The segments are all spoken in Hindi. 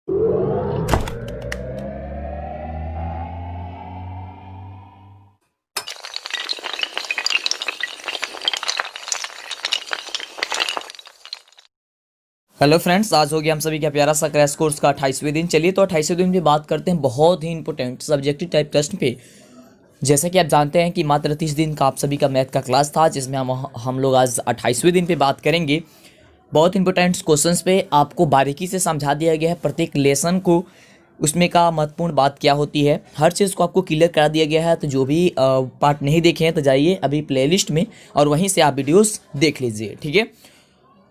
हेलो फ्रेंड्स, आज हो गया हम सभी का प्यारा सा क्रैश कोर्स का 28वें दिन। चलिए तो 28वें दिन में बात करते हैं बहुत ही इंपॉर्टेंट सब्जेक्टिव टाइप प्रश्न पे। जैसा कि आप जानते हैं कि मात्र 30 दिन का आप सभी का मैथ का क्लास था, जिसमें हम लोग आज 28वें दिन पे बात करेंगे। बहुत इंपॉर्टेंट क्वेश्चंस पे आपको बारीकी से समझा दिया गया है प्रत्येक लेसन को, उसमें का महत्वपूर्ण बात क्या होती है, हर चीज़ को आपको क्लियर करा दिया गया है। तो जो भी पार्ट नहीं देखे हैं तो जाइए अभी प्लेलिस्ट में और वहीं से आप वीडियोस देख लीजिए, ठीक है।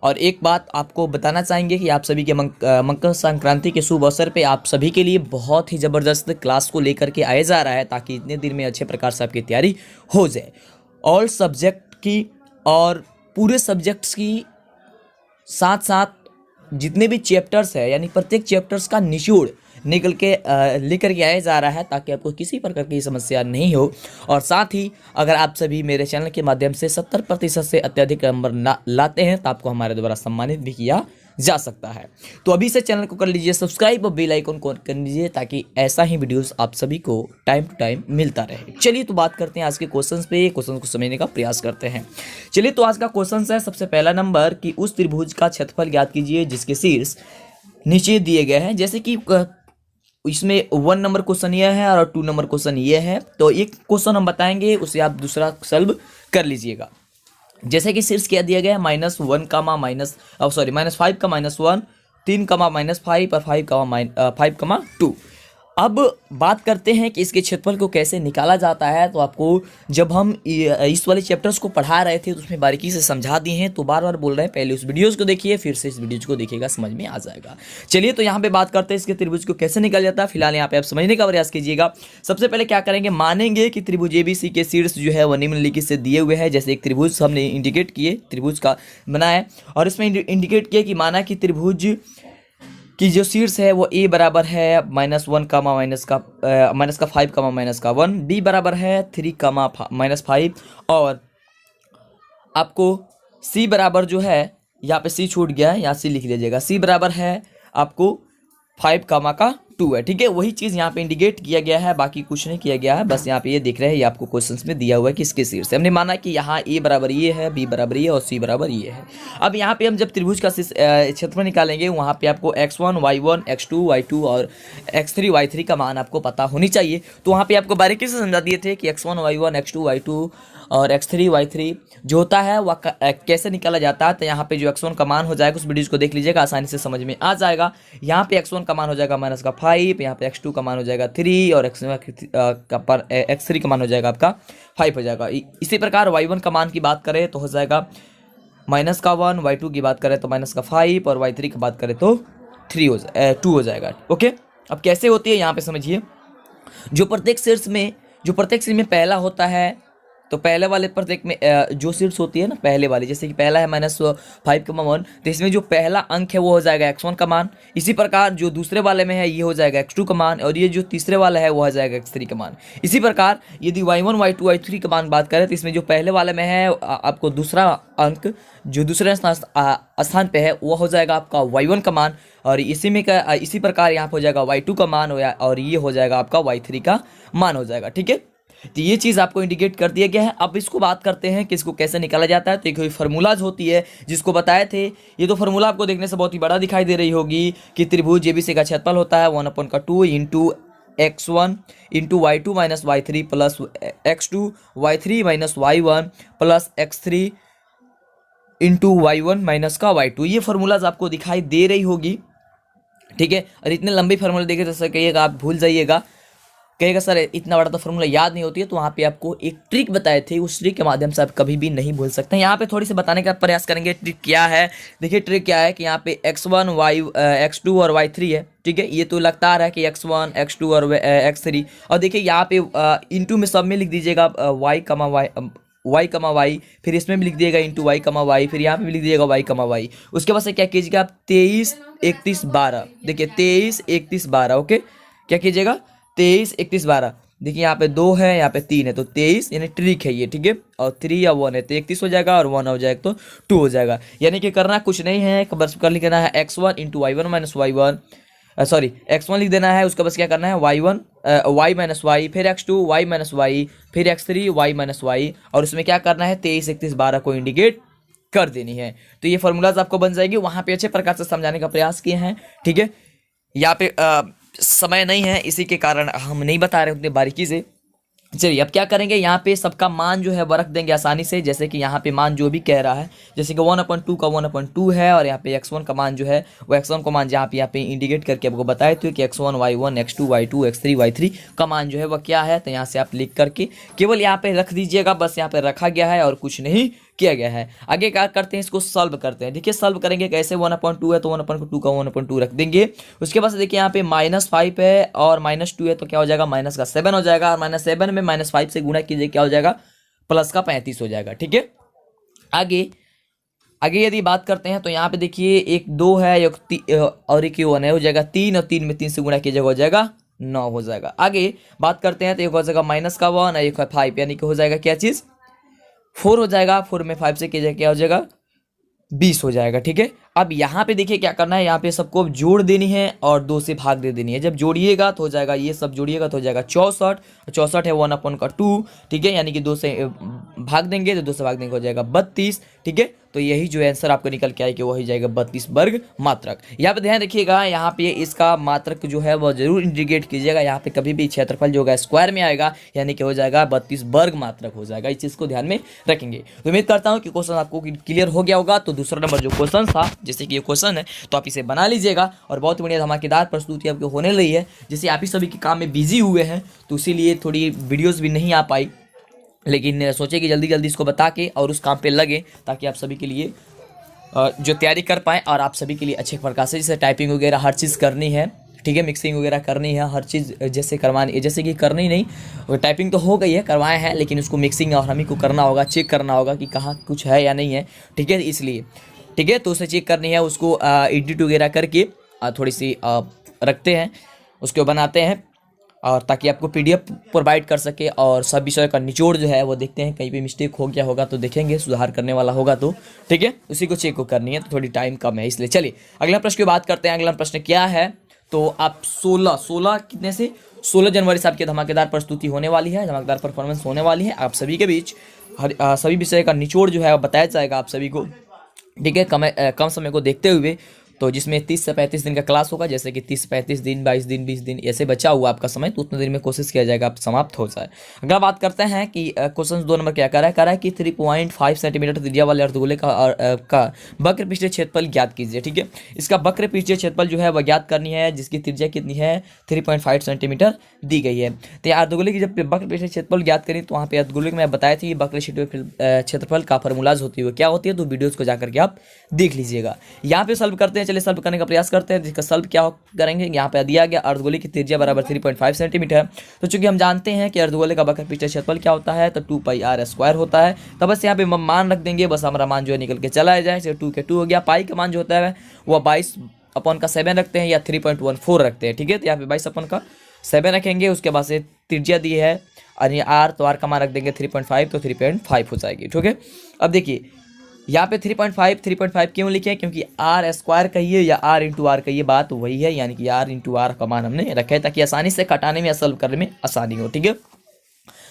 और एक बात आपको बताना चाहेंगे कि आप सभी के मकर संक्रांति के शुभ अवसर पे आप सभी के लिए बहुत ही ज़बरदस्त क्लास को लेकर के आया जा रहा है, ताकि इतने दिन में अच्छे प्रकार से आपकी तैयारी हो जाए। ऑल सब्जेक्ट की और पूरे सब्जेक्ट्स की साथ साथ जितने भी चैप्टर्स है, यानी प्रत्येक चैप्टर्स का निचोड़ निकल के लेकर के आया जा रहा है, ताकि आपको किसी प्रकार की समस्या नहीं हो। और साथ ही अगर आप सभी मेरे चैनल के माध्यम से 70% से अत्यधिक नंबर लाते हैं तो आपको हमारे द्वारा सम्मानित भी किया जा सकता है। तो अभी से चैनल को कर लीजिए सब्सक्राइब और बेल आइकन को कर लीजिए, ताकि ऐसा ही वीडियोस आप सभी को टाइम टू टाइम मिलता रहे। चलिए तो बात करते हैं आज के क्वेश्चंस पे, क्वेश्चन को समझने का प्रयास करते हैं। चलिए तो आज का क्वेश्चन है सबसे पहला नंबर कि उस त्रिभुज का क्षेत्रफल ज्ञात कीजिए जिसके शीर्ष नीचे दिए गए हैं। जैसे कि इसमें 1 नंबर क्वेश्चन ये है और 2 नंबर क्वेश्चन ये है, तो एक क्वेश्चन हम बताएंगे, उसे आप दूसरा सॉल्व कर लीजिएगा। जैसे कि शीर्ष क्या दिया गया है, -1 कामा -5 का -1, 3 कामा -5 और 5 कामा 2। अब बात करते हैं कि इसके क्षेत्रफल को कैसे निकाला जाता है। तो आपको जब हम इस वाले चैप्टर्स को पढ़ा रहे थे तो उसमें बारीकी से समझा दिए हैं, तो बार बार बोल रहे हैं पहले उस वीडियोस को देखिए, फिर से इस वीडियोस को देखिएगा, समझ में आ जाएगा। चलिए तो यहाँ पे बात करते हैं इसके त्रिभुज को कैसे निकाला जाता है। फिलहाल यहाँ पे आप समझने का प्रयास कीजिएगा। सबसे पहले क्या करेंगे, मानेंगे कि त्रिभुज ABC के शीर्ष जो है वह निम्नलिखित से दिए हुए हैं। जैसे एक त्रिभुज हमने इंडिकेट किए, त्रिभुज का बनाया और इसमें इंडिकेट किया कि माना कि त्रिभुज कि जो शीर्ष है वो A बराबर है -1 कामा माइनस का 5 कामा -1, B बराबर है 3 कामा -5 और आपको C बराबर जो है, यहाँ पे C छूट गया है, यहाँ C लिख लीजिएगा, C बराबर है आपको 5 कामा का 2 है, ठीक है। वही चीज़ यहाँ पे इंडिकेट किया गया है, बाकी कुछ नहीं किया गया है। बस यहाँ पे ये दिख रहे हैं, ये आपको क्वेश्चंस में दिया हुआ है कि इसके शीर्ष से हमने माना कि यहाँ A बराबर ये है, B बराबर ये और C बराबर ये है। अब यहाँ पे हम जब त्रिभुज का क्षेत्रफल निकालेंगे, वहाँ पे आपको x1 y1 x2 y2 और x3 y3 का मान आपको पता होनी चाहिए। तो वहाँ पे आपको बारीकी से समझा दिए थे कि x1 y1 x2 y2 और x3 y3 जो होता है वह कैसे निकाला जाता है। तो यहाँ पे जो x1 का मान हो जाएगा, उस वीडियो को देख लीजिएगा, आसानी से समझ में आ जाएगा। यहाँ पे x1 का मान हो जाएगा -5, यहाँ पे x2 का मान हो जाएगा 3 और x3 का मान हो जाएगा आपका 5 हो जाएगा। इसी प्रकार y1 का मान की बात करें तो हो जाएगा -1, y2 की बात करें तो -5 और y3 की बात करें तो 2 हो जाएगा। ओके, अब कैसे होती है यहाँ पे समझिए। जो प्रत्येक शीर्ष में पहला होता है, तो पहले वाले प्रत्येक में जो शीर्ष होती है ना, पहले वाली, जैसे कि पहला है -5,1, तो इसमें जो पहला अंक है वो हो जाएगा x1 का मान। इसी प्रकार जो दूसरे वाले में है ये हो जाएगा x2 का मान, और ये जो तीसरे वाला है वो हो जाएगा x3 का मान। इसी प्रकार यदि y1 y2 y3 का मान बात करें तो इसमें जो पहले वाले में है आपको दूसरा अंक जो दूसरे स्थान पे है वो हो जाएगा आपका y1 का मान, और इसी प्रकार यहाँ पे हो जाएगा y2 का मान, और ये हो जाएगा आपका y3 का मान हो जाएगा, ठीक है। तो ये चीज़ आपको इंडिकेट कर दिया गया है। अब इसको बात करते हैं कि इसको कैसे निकाला जाता है। तो एक फार्मूलाज होती है जिसको बताए थे, ये तो फार्मूला आपको देखने से बहुत ही बड़ा दिखाई दे रही होगी कि त्रिभुज ABC का क्षेत्रफल होता है 1/2 into x1 into y2 minus y3 plus x2 y3 minus y1 plus x3 into y1 minus का y2। ये फार्मूलाज आपको दिखाई दे रही होगी, ठीक है। और इतने लंबे फार्मूला देखे तो कहिएगा आप भूल जाइएगा, कहेगा सर इतना बड़ा तो फार्मूला याद नहीं होती है। तो वहाँ पे आपको एक ट्रिक बताए थे, उस ट्रिक के माध्यम से आप कभी भी नहीं भूल सकते। यहाँ पे थोड़ी सी बताने का प्रयास करेंगे ट्रिक क्या है। देखिए ट्रिक क्या है कि यहाँ पे x1 x2 और y3 है, ठीक है। ये तो लगता आ रहा है कि x1 x2 और x3, और देखिए यहाँ पे इंटू में सब में लिख दीजिएगा y कमा वाई, फिर इसमें भी लिख दिएगा इंटू y कमा वाई, फिर यहाँ पे भी लिख दिएगा y कमा वाई। उसके बाद से क्या कीजिएगा आप 23 31 12, देखिए 23 31 12, ओके। क्या कीजिएगा 23 31 12, देखिए यहाँ पे 2 है, यहाँ पे 3 है, तो 23 यानी ट्रिक है ये, ठीक है। और 3 या 1 है तो 31 हो जाएगा, और 1 हो जाएगा तो 2 हो जाएगा। यानी कि करना कुछ नहीं है, बस कर लिखना है x1 into y1 minus y1 sorry x1 लिख देना है, उसके बाद क्या करना है y1 y माइनस वाई, फिर x2 y माइनस वाई, फिर x3 y माइनस वाई, और उसमें क्या करना है 23 31 12 को इंडिकेट कर देनी है। तो ये फॉर्मूलाज आपको बन जाएगी, वहां पे अच्छे प्रकार से समझाने का प्रयास किए हैं। ठीक है, यहाँ पे समय नहीं है, इसी के कारण हम नहीं बता रहे उतने बारीकी से। चलिए अब क्या करेंगे, यहाँ पे सबका मान जो है वो रख देंगे आसानी से। जैसे कि यहाँ पे मान जो भी कह रहा है, जैसे कि 1/2 का 1/2 है, और यहाँ पे x1 का मान जो है वो x1 का मान जहाँ पे यहाँ पे इंडिकेट करके आपको बताए थे कि x1 y1 x2 y2 x3 y3 का मान जो है वो क्या है। तो यहाँ से आप लिख करके केवल यहाँ पे रख दीजिएगा, बस यहाँ पे रखा गया है और कुछ नहीं किया गया है। आगे क्या करते हैं, इसको सॉल्व करते हैं। देखिए सॉल्व करेंगे कैसे, 1/2 है तो 1/2 का 1/2 रख देंगे। उसके बाद देखिए यहाँ पे -5 है और -2 है तो क्या हो जाएगा, माइनस का 7 हो जाएगा, और -7 में -5 से गुणा कीजिए क्या हो जाएगा, प्लस का 35 हो जाएगा। ठीक है, आगे आगे यदि बात करते हैं तो यहाँ पे देखिए एक 2 है और एक 1 है, हो जाएगा 3, और 3 में 3 से गुणा कीजिएगा हो जाएगा 9 हो जाएगा। आगे बात करते हैं तो एक हो जाएगा -1 और एक है 5, यानी कि हो जाएगा क्या चीज़ 4 हो जाएगा। 4 में 5 से कीजिए क्या हो जाएगा 20 हो जाएगा। ठीक है, अब यहाँ पे देखिए क्या करना है, यहाँ पे सबको जोड़ देनी है और 2 से भाग दे देनी है। जब जोड़िएगा तो हो जाएगा, ये सब जोड़िएगा तो हो जाएगा 64, 64 है 1/2। ठीक है, यानी कि 2 से भाग देंगे तो 2 से भाग देंगे हो जाएगा 32। ठीक है, तो यही जो आंसर आपको निकल के आएगा वही जाएगा 32 वर्ग मात्रक। यहाँ पे ध्यान रखिएगा, यहाँ पे इसका मात्रक जो है वो जरूर इंडिकेट कीजिएगा। यहाँ पे कभी भी क्षेत्रफल जो है स्क्वायर में आएगा, यानी कि हो जाएगा 32 वर्ग मात्रक हो जाएगा। इस चीज़ को ध्यान में रखेंगे। तो उम्मीद करता हूँ कि क्वेश्चन आपको क्लियर हो गया होगा। तो दूसरा नंबर जो क्वेश्चन था, जैसे कि ये क्वेश्चन है तो आप इसे बना लीजिएगा, और बहुत बढ़िया धमाकेदार प्रस्तुति आपको होने लगी है। जैसे आप ही सभी के काम में बिजी हुए हैं तो इसीलिए थोड़ी वीडियोस भी नहीं आ पाई, लेकिन सोचे कि जल्दी जल्दी इसको बता के और उस काम पे लगे ताकि आप सभी के लिए जो तैयारी कर पाएँ, और आप सभी के लिए अच्छे प्रकार से, जैसे टाइपिंग वगैरह हर चीज़ करनी है। ठीक है, मिक्सिंग वगैरह करनी है, हर चीज़ जैसे करवानी है, जैसे कि करनी नहीं, वो टाइपिंग तो हो गई है, करवाए हैं, लेकिन उसको मिक्सिंग और हम ही को करना होगा, चेक करना होगा कि कहाँ कुछ है या नहीं है। ठीक है, इसलिए ठीक है, तो उसे चेक करनी है, उसको एडिट वगैरह करके थोड़ी सी रखते हैं, उसको बनाते हैं, और ताकि आपको PDF प्रोवाइड कर सके, और सब विषय का निचोड़ जो है वो देखते हैं, कहीं पे मिस्टेक हो गया होगा तो देखेंगे, सुधार करने वाला होगा तो ठीक है, उसी को चेक को करनी है, तो थोड़ी टाइम कम है इसलिए। चलिए अगला प्रश्न की बात करते हैं। अगला प्रश्न क्या है, तो आप 16 कितने से 16 जनवरी से आपकी धमाकेदार प्रस्तुति होने वाली है, धमाकेदार परफॉर्मेंस होने वाली है आप सभी के बीच। सभी विषय का निचोड़ जो है वो बताया जाएगा आप सभी को। ठीक है, कम समय को देखते हुए, तो जिसमें 30 से 35 दिन का क्लास होगा, जैसे कि 30 35 दिन 22 दिन 20 दिन ऐसे बचा हुआ आपका समय, तो उतने दिन में कोशिश किया जाएगा आप समाप्त हो जाए। अगर बात करते हैं कि क्वेश्चन 2 नंबर क्या कर रहा है कि 3.5 सेंटीमीटर त्रिज्या वाले अर्धगोले का वक्र पृष्ठीय क्षेत्रफल ज्ञात कीजिए। ठीक है, इसका वक्र पृष्ठीय क्षेत्रफल जो है वह ज्ञात करनी है, जिसकी त्रिज्या कितनी है 3.5 सेंटीमीटर दी गई है। तो यहाँ अर्धगोले की जब वक्र पृष्ठीय क्षेत्रफल ज्ञात करें तो वहाँ पे अर्धगोले में बताया था वक्र क्षेत्रफल का फॉर्मूलाज होती है क्या होती है, तो वीडियोज को जाकर के आप देख लीजिएगा। यहाँ पे सॉल्व करते हैं, चलिए सॉल्व करने का प्रयास करते हैं। जिसका सॉल्व क्या करेंगे, यहाँ पे दिया गया अर्धगोले की त्रिज्या बराबर 3.5 सेंटीमीटर। तो चूंकि हम जानते हैं कि अर्धगोले का वक्र पृष्ठीय क्षेत्रफल क्या होता है, तो 2πr² होता है। तो बस यहाँ पे मान रख देंगे, बस हमारा मान जो है निकल के चला जाए। 2 के 2 हो गया। पाई का मान जो होता है वो 22/7 रखते हैं या 3.14 रखते हैं। ठीक है, तो यहाँ पे 22/7 रखेंगे। उसके बाद से त्रिज्या दी है और ये आर, तो आर का मान रख देंगे 3.5, तो 3.5 हो जाएगी। ठीक है, अब देखिए यहाँ पे 3.5 क्यों लिखे, क्योंकि r² कहिए या r इंटू आर कहिए, बात वही है, यानी कि r इंटू आर का मान हमने रखा है ताकि आसानी से कटाने में या सॉल्व करने में आसानी हो। ठीक है,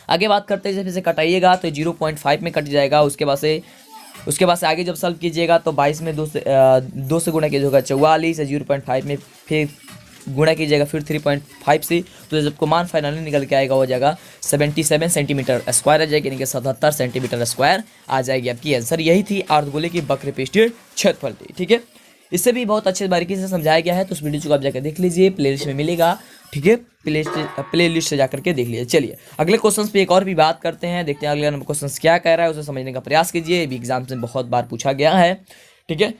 आगे बात करते हैं, जैसे कटाइएगा तो 0.5 में कट जाएगा। उसके बाद से आगे जब सॉल्व कीजिएगा तो 22 में 2 से गुणा कीजिएगा 44, 0.5 में फिर गुणा कीजिएगा फिर 3.5 से, तो जब को मान फाइनली निकल के आएगा हो जाएगा 77 सेंटीमीटर स्क्वायर आ जाएगी, यानी कि 77 सेंटीमीटर स्क्वायर आ जाएगी आपकी आंसर। यही थी अर्धगोले की वक्र पृष्ठीय क्षेत्रफल थी। ठीक है, इससे भी बहुत अच्छे बारीकी से समझाया गया है, तो उस वीडियो को आप जाकर देख लीजिए, प्लेलिस्ट में मिलेगा। ठीक है, प्ले लिस्ट से जाकर के देख लीजिए। चलिए अगले क्वेश्चन पे एक और भी बात करते हैं, देखते हैं अगले नंबर क्वेश्चन क्या कह रहा है, उसे समझने का प्रयास कीजिए। भी एग्जाम में बहुत बार पूछा गया है। ठीक है,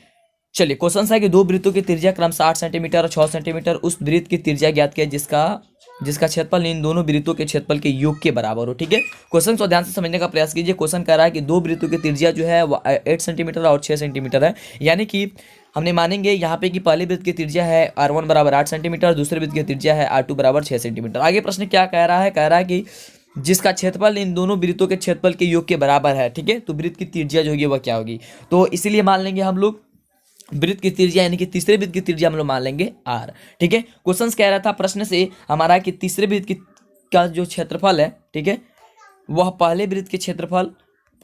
चलिए क्वेश्चन है कि 2 वृत्तों की त्रिज्या क्रमशः 8 सेंटीमीटर और 6 सेंटीमीटर, उस वृत्त की त्रिज्या ज्ञात किया जिसका क्षेत्रफल इन दोनों वृत्तों के क्षेत्रफल के योग के बराबर हो। ठीक है, क्वेश्चन को ध्यान से समझने का प्रयास कीजिए। क्वेश्चन कह रहा है कि 2 वृत्तों की त्रिज्या जो है वो 8 सेंटीमीटर और 6 सेंटीमीटर है, यानी कि हमने मानेंगे यहाँ पे कि पहले वृत्त की त्रिज्या है r1 बराबर 8 सेंटीमीटर, दूसरे वृत्त की त्रिज्या है r2 बराबर 6 सेंटीमीटर। आगे प्रश्न क्या कह रहा है कि जिसका क्षेत्रफल इन दोनों वृत्तों के क्षेत्रफल के योग के बराबर है। ठीक है, तो वृत्त की त्रिज्या जो होगी वह क्या होगी, तो इसीलिए मान लेंगे हम लोग वृत्त की त्रिज्या यानी कि तीसरे वृत्त की त्रिज्या हम लोग मान लेंगे आर। ठीक है, क्वेश्चन कह रहा था प्रश्न से हमारा कि तीसरे वृत्त की का जो क्षेत्रफल है, ठीक है, वह पहले वृत्त के क्षेत्रफल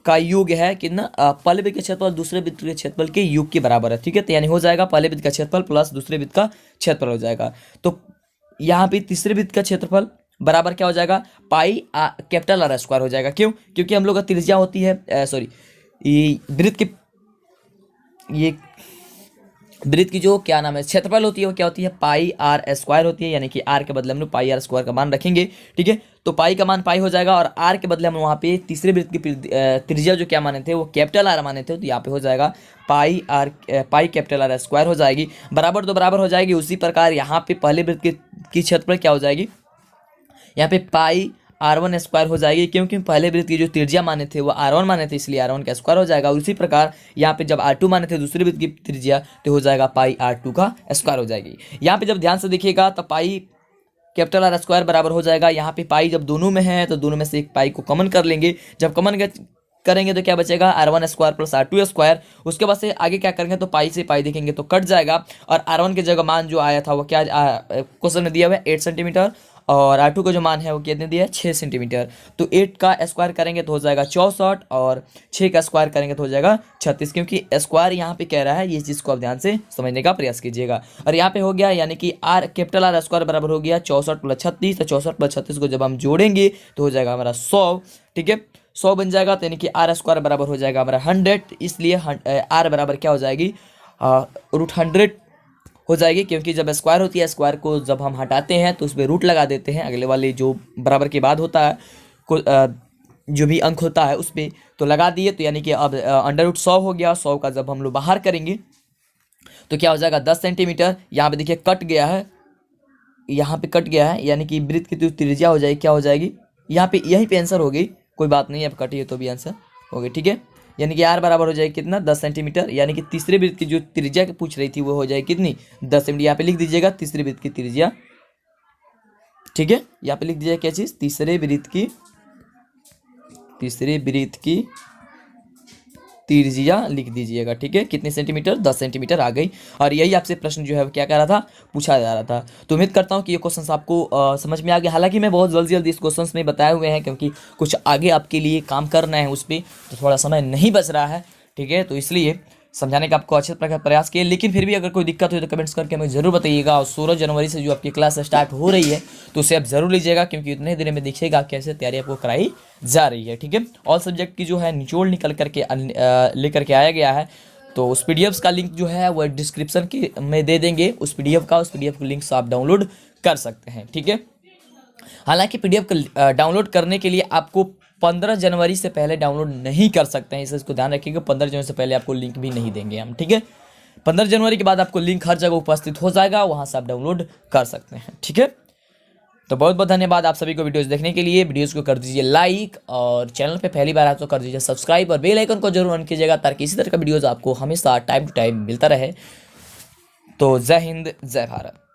का योग है कितना, पहले वृत्त का क्षेत्रफल दूसरे वृत्त के क्षेत्रफल के योग के बराबर है। ठीक है, तो यानी हो जाएगा पहले वृत्त का क्षेत्रफल प्लस दूसरे वृत्त का क्षेत्रफल हो जाएगा। तो यहाँ पे तीसरे वृत्त का क्षेत्रफल बराबर क्या हो जाएगा, पाई कैपिटल आर स्क्वायर हो जाएगा। क्यों, क्योंकि हम लोग का त्रिज्या होती है सॉरी ये वृत्त के ये वृत्त की जो क्या नाम है क्षेत्रफल होती है वो क्या होती है, पाई आर स्क्वायर होती है, यानी कि आर के बदले हम लोग पाई आर स्क्वायर का मान रखेंगे। ठीक है, तो पाई का मान पाई हो जाएगा और आर के बदले हम वहाँ पे तीसरे वृत्त की त्रिज्या जो क्या माने थे वो कैपिटल आर माने थे, तो यहाँ पे हो जाएगा पाई कैपिटल आर स्क्वायर हो जाएगी, बराबर तो बराबर हो जाएगी। उसी प्रकार यहाँ पे पहले वृत्त की क्षेत्रफल क्या हो जाएगी, यहाँ पे पाई R1 स्क्वायर हो जाएगी, क्योंकि पहले वृत्त की जो त्रिज्या माने थे वो R1 माने थे, इसलिए R1 का स्क्वायर हो जाएगा। उसी प्रकार यहाँ पे जब R2 माने थे दूसरे वृत्त की त्रिज्या, तो हो जाएगा पाई R2 का स्क्वायर हो जाएगी। यहाँ पे जब ध्यान से देखिएगा तो पाई कैपिटल आर स्क्वायर बराबर हो जाएगा, यहाँ पे पाई जब दोनों में है तो दोनों में से एक पाई को कॉमन कर लेंगे, जब कॉमन करेंगे तो क्या बचेगा, R1 square plus R2 square. उसके बाद से आगे क्या करेंगे, तो पाई से पाई देखेंगे तो कट जाएगा, और R1 की जगह मान जो आया था वो क्या क्वेश्चन में दिया हुआ है 8 सेंटीमीटर, और R2 का जो मान है वो कितने दिया है 6 सेंटीमीटर। तो 8 का स्क्वायर करेंगे तो हो जाएगा 64, और 6 का स्क्वायर करेंगे तो हो जाएगा 36, क्योंकि स्क्वायर यहाँ पे कह रहा है, ये चीज़ को आप ध्यान से समझने का प्रयास कीजिएगा। और यहाँ पे हो गया यानी कि आर कैपिटल आर स्क्वायर बराबर हो गया 64 प्लस 36, तो 64 प्लस 36 को जब हम जोड़ेंगे तो हो जाएगा हमारा 100। ठीक है, 100 बन जाएगा, तो यानी कि आर स्क्वायर बराबर हो जाएगा हमारा 100, इसलिए आर बराबर क्या हो जाएगी, √100 हो जाएगी, क्योंकि जब स्क्वायर होती है स्क्वायर को जब हम हटाते हैं तो उसमें रूट लगा देते हैं, अगले वाले जो बराबर के बाद होता है जो भी अंक होता है उस पर तो लगा दिए, तो यानी कि अब √100 हो गया। 100 का जब हम लोग बाहर करेंगे तो क्या हो जाएगा 10 सेंटीमीटर। यहाँ पे देखिए कट गया है, यहाँ पे कट गया है, यानी कि वृत्त की जो त्रिज्या हो जाएगी क्या हो जाएगी, यहाँ पे यहीं पे आंसर हो गई, कोई बात नहीं, अब कटिए तो भी आंसर हो गई। ठीक है, यानी कि आर बराबर हो जाएगी कितना 10 सेंटीमीटर, यानी कि तीसरे वृत्त की जो त्रिज्या की पूछ रही थी वो हो जाएगी कितनी 10 सेंटीमीटर। यहाँ पे लिख दीजिएगा तीसरे वृत्त की त्रिज्या। ठीक है, यहाँ पे लिख दीजिएगा क्या चीज, तीसरे वृत्त की त्रिज्या लिख दीजिएगा। ठीक है, कितने सेंटीमीटर 10 सेंटीमीटर आ गई। और यही आपसे प्रश्न जो है क्या कर रहा था, पूछा जा रहा था। तो उम्मीद करता हूँ कि ये क्वेश्चन आपको समझ में आ गया। हालांकि मैं बहुत जल्दी जल्दी इस क्वेश्चन में बताए हुए हैं, क्योंकि कुछ आगे आपके लिए काम करना है उस पर, तो थोड़ा समय नहीं बच रहा है। ठीक है, तो इसलिए समझाने का आपको अच्छे प्रकार प्रयास किए, लेकिन फिर भी अगर कोई दिक्कत हो तो कमेंट्स करके हमें जरूर बताइएगा। और 16 जनवरी से जो आपकी क्लास स्टार्ट हो रही है तो उसे आप जरूर लीजिएगा, क्योंकि इतने दिन में देखिएगा कैसे तैयारी आपको कराई जा रही है। ठीक है, ऑल सब्जेक्ट की जो है निचोड़ निकल करके लेकर के आया गया है। तो उस पीडीएफ का लिंक जो है वो डिस्क्रिप्शन के में दे देंगे, उस पीडीएफ का लिंक से आप डाउनलोड कर सकते हैं। ठीक है, हालांकि पीडीएफ का डाउनलोड करने के लिए आपको 15 जनवरी से पहले डाउनलोड नहीं कर सकते हैं, इसको ध्यान रखिएगा। 15 जनवरी से पहले आपको लिंक भी नहीं देंगे हम। ठीक है, 15 जनवरी के बाद आपको लिंक हर जगह उपस्थित हो जाएगा, वहां से आप डाउनलोड कर सकते हैं। ठीक है, तो बहुत बहुत धन्यवाद आप सभी को वीडियोस देखने के लिए। वीडियोस को कर दीजिए लाइक, और चैनल पे पहली बार आए तो कर दीजिए सब्सक्राइब, और बेल आइकन को जरूर ऑन कीजिएगा, ताकि इसी तरह का वीडियोस आपको हमेशा टाइम टू टाइम मिलता रहे। तो जय हिंद, जय भारत।